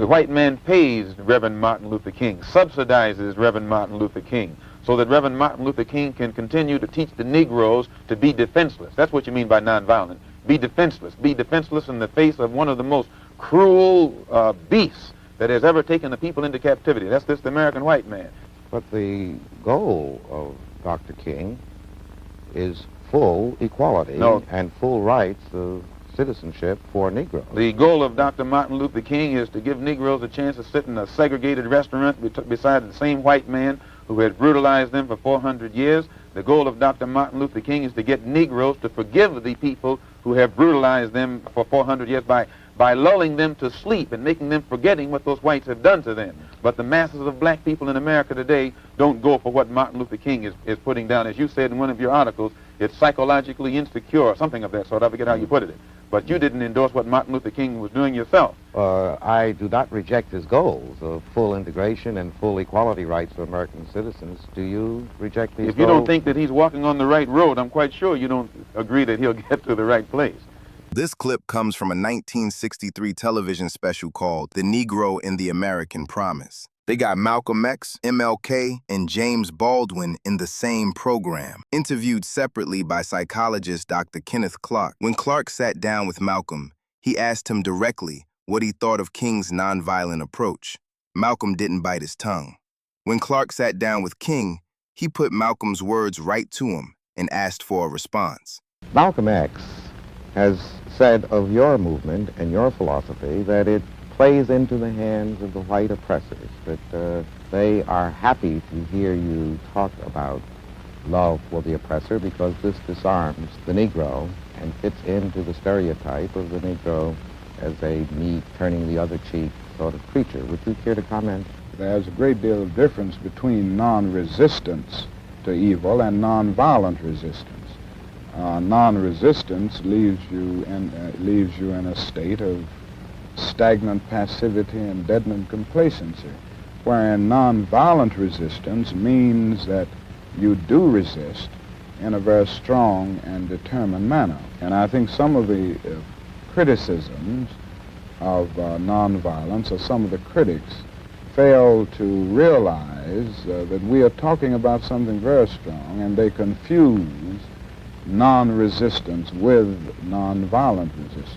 The white man pays Reverend Martin Luther King, subsidizes Reverend Martin Luther King, so that Reverend Martin Luther King can continue to teach the Negroes to be defenseless. That's what you mean by nonviolent. Be defenseless. Be defenseless in the face of one of the most cruel beasts that has ever taken the people into captivity. That's this American white man. But the goal of Dr. King is full equality and full rights of citizenship for Negroes. The goal of Dr. Martin Luther King is to give Negroes a chance to sit in a segregated restaurant beside the same white man who had brutalized them for 400 years. The goal of Dr. Martin Luther King is to get Negroes to forgive the people who have brutalized them for 400 years by lulling them to sleep and making them forgetting what those whites have done to them. But the masses of black people in America today don't go for what Martin Luther King is putting down. As you said in one of your articles, it's psychologically insecure, or something of that sort. I forget how you put it. But you didn't endorse what Martin Luther King was doing yourself. I do not reject his goals of full integration and full equality rights for American citizens. Do you reject these goals? If you don't think that he's walking on the right road, I'm quite sure you don't agree that he'll get to the right place. This clip comes from a 1963 television special called The Negro in the American Promise. They got Malcolm X, MLK, and James Baldwin in the same program, interviewed separately by psychologist Dr. Kenneth Clark. When Clark sat down with Malcolm, he asked him directly what he thought of King's nonviolent approach. Malcolm didn't bite his tongue. When Clark sat down with King, he put Malcolm's words right to him and asked for a response. Malcolm X has said of your movement and your philosophy that it plays into the hands of the white oppressors, that they are happy to hear you talk about love for the oppressor because this disarms the Negro and fits into the stereotype of the Negro as a meek, turning the other cheek sort of creature. Would you care to comment? There's a great deal of difference between non-resistance to evil and non-violent resistance. Non-resistance leaves you in a state of stagnant passivity and deadened complacency, wherein nonviolent resistance means that you do resist in a very strong and determined manner. And I think some of the criticisms of nonviolence, or some of the critics, fail to realize that we are talking about something very strong, and they confuse non-resistance with nonviolent resistance.